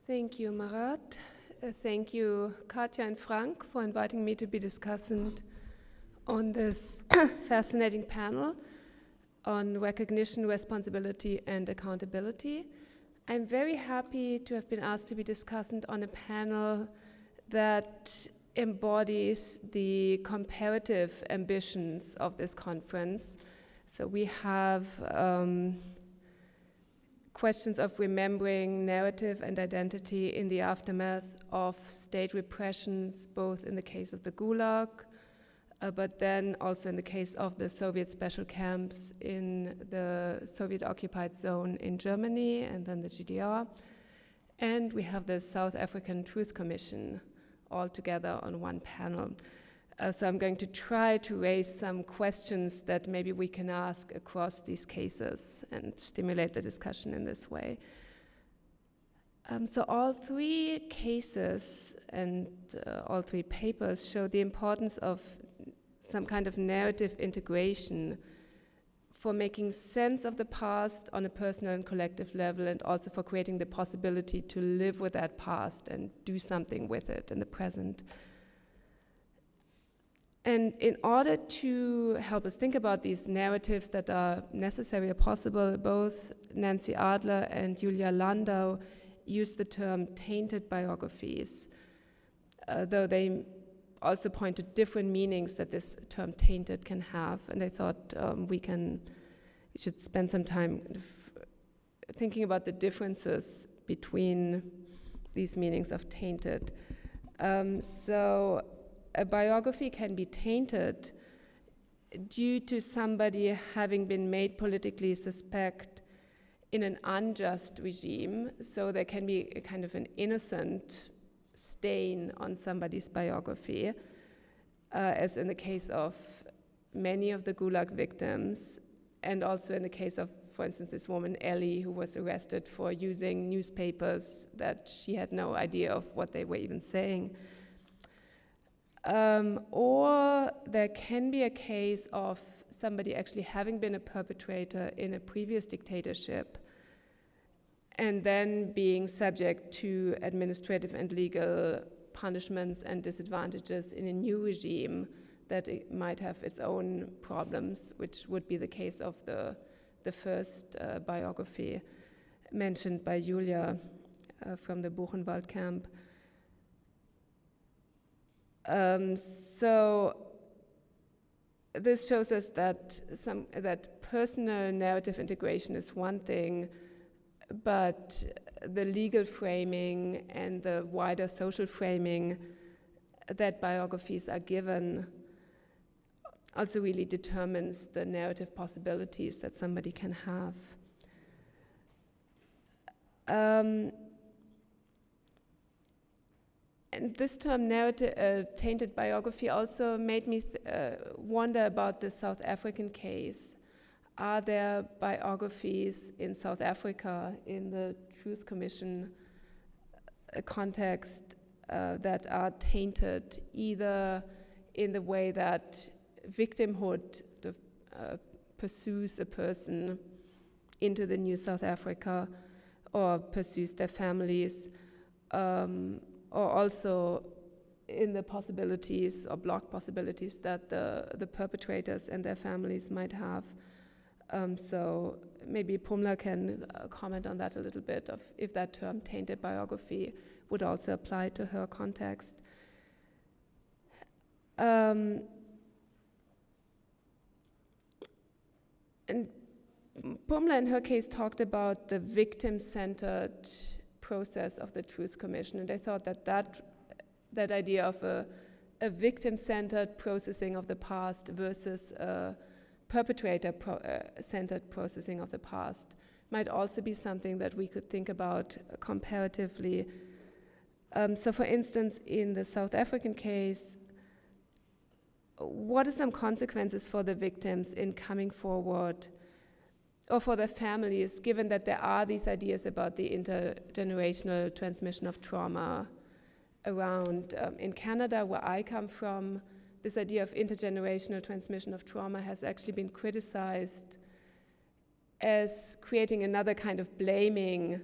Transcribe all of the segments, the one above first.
Thank you, Marat. Thank you, Katja and Frank, for inviting me to be discussant on this fascinating panel on recognition, responsibility, and accountability. I'm very happy to have been asked to be discussant on a panel that embodies the comparative ambitions of this conference. So we have questions of remembering narrative and identity in the aftermath of state repressions, both in the case of the Gulag, but then also in the case of the Soviet special camps in the Soviet-occupied zone in Germany and then the GDR. And we have the South African Truth Commission all together on one panel. So I'm going to try to raise some questions that maybe we can ask across these cases and stimulate the discussion in this way. So all three cases and all three papers show the importance of some kind of narrative integration for making sense of the past on a personal and collective level, and also for creating the possibility to live with that past and do something with it in the present. And in order to help us think about these narratives that are necessary or possible, both Nancy Adler and Julia Landau use the term tainted biographies, though they also point to different meanings that this term tainted can have. And I thought we should spend some time thinking about the differences between these meanings of tainted. So a biography can be tainted due to somebody having been made politically suspect in an unjust regime. So there can be a kind of an innocent stain on somebody's biography, as in the case of many of the Gulag victims, and also in the case of, for instance, this woman Ellie, who was arrested for using newspapers that she had no idea of what they were even saying. Or there can be a case of somebody actually having been a perpetrator in a previous dictatorship and then being subject to administrative and legal punishments and disadvantages in a new regime that it might have its own problems, which would be the case of the first biography mentioned by Julia from the Buchenwald camp. So this shows us that personal narrative integration is one thing, but the legal framing and the wider social framing that biographies are given also really determines the narrative possibilities that somebody can have. And this term tainted biography also made me wonder about the South African case. Are there biographies in South Africa in the Truth Commission context that are tainted, either in the way that victimhood pursues a person into the new South Africa or pursues their families, or also in the possibilities or blocked possibilities that the perpetrators and their families might have. So maybe Pumla can comment on that a little bit, of if that term tainted biography would also apply to her context. And Pumla in her case talked about the victim-centered process of the Truth Commission, and I thought that idea of a victim-centered processing of the past versus a perpetrator-centered processing of the past might also be something that we could think about comparatively. So for instance, in the South African case, what are some consequences for the victims in coming forward, or for their families, given that there are these ideas about the intergenerational transmission of trauma around? In Canada, where I come from, this idea of intergenerational transmission of trauma has actually been criticized as creating another kind of blaming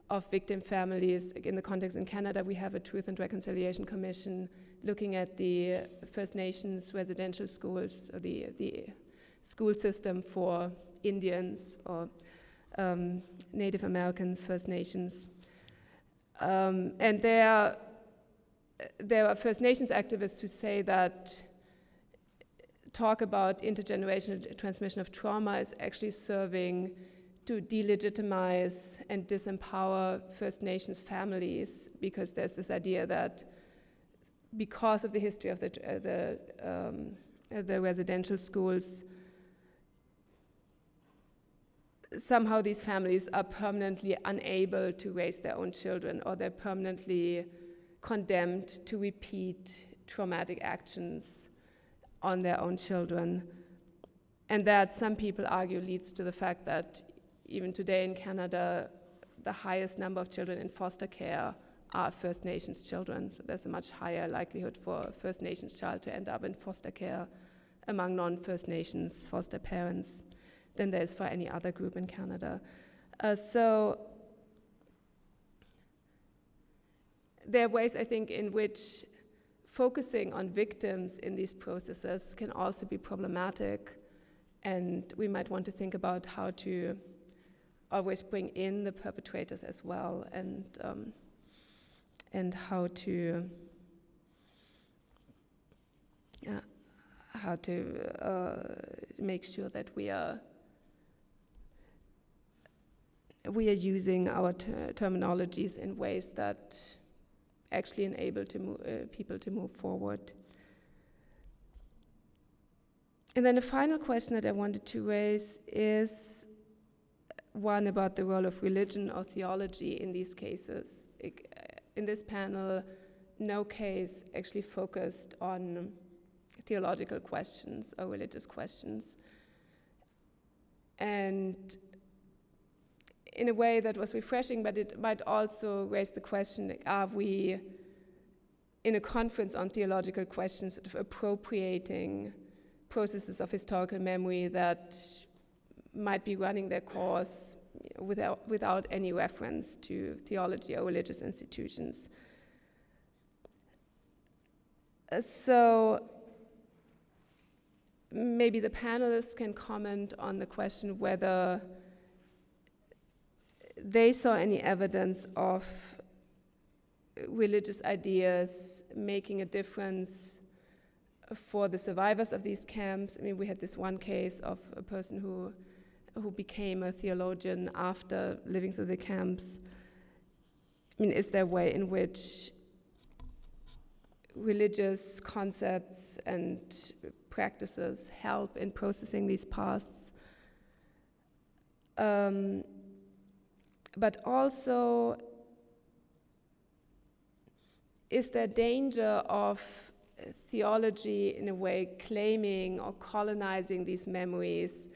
of victim families. In the context in Canada, we have a Truth and Reconciliation Commission looking at the First Nations residential schools, or the school system for Indians or Native Americans, First Nations. And there are First Nations activists who say that talk about intergenerational transmission of trauma is actually serving to delegitimize and disempower First Nations families, because there's this idea that because of the history of the residential schools, somehow these families are permanently unable to raise their own children, or they're permanently condemned to repeat traumatic actions on their own children. And that, some people argue, leads to the fact that even today in Canada, the highest number of children in foster care are First Nations children. So there's a much higher likelihood for a First Nations child to end up in foster care among non-First Nations foster parents than there is for any other group in Canada. So there are ways, I think, in which focusing on victims in these processes can also be problematic, and we might want to think about how to always bring in the perpetrators as well, and how to make sure that we are using our terminologies in ways that actually enable people to move forward. And then the final question that I wanted to raise is one about the role of religion or theology in these cases. In this panel, no case actually focused on theological questions or religious questions. And in a way that was refreshing, but it might also raise the question, are we in a conference on theological questions sort of appropriating processes of historical memory that might be running their course without any reference to theology or religious institutions? So maybe the panelists can comment on the question whether they saw any evidence of religious ideas making a difference for the survivors of these camps. I mean, we had this one case of a person who became a theologian after living through the camps. I mean, is there a way in which religious concepts and practices help in processing these pasts? But also, is there danger of theology in a way claiming or colonizing these memories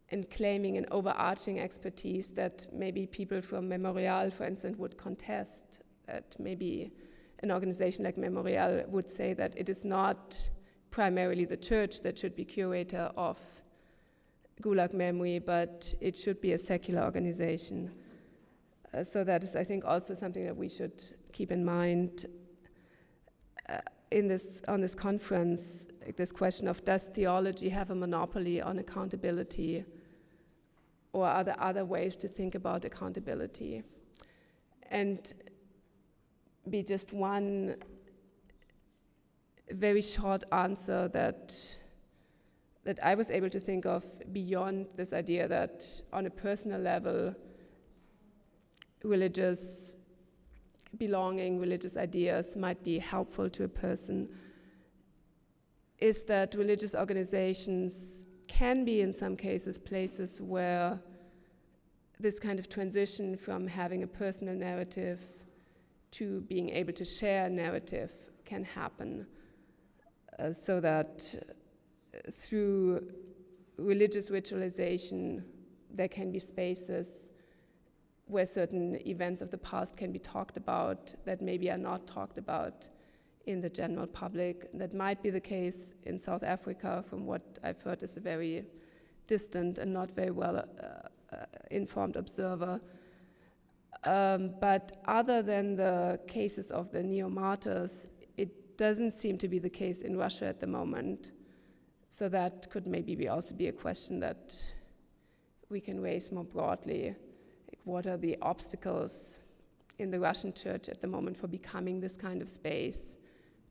and claiming an overarching expertise that maybe people from Memorial, for instance, would contest? That maybe an organization like Memorial would say that it is not primarily the church that should be curator of Gulag memory, but it should be a secular organization. So that is, I think, also something that we should keep in mind on this conference, this question of, does theology have a monopoly on accountability, or are there other ways to think about accountability? And be just one very short answer that I was able to think of beyond this idea that on a personal level, religious belonging, religious ideas might be helpful to a person, is that religious organizations can be, in some cases, places where this kind of transition from having a personal narrative to being able to share a narrative can happen, so that through religious ritualization, there can be spaces where certain events of the past can be talked about that maybe are not talked about in the general public. That might be the case in South Africa, from what I've heard is a very distant and not very well informed observer. But other than the cases of the neo-martyrs, it doesn't seem to be the case in Russia at the moment. So that could maybe also be a question that we can raise more broadly. Like, what are the obstacles in the Russian church at the moment for becoming this kind of space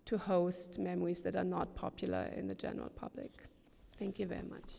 to host memories that are not popular in the general public? Thank you very much.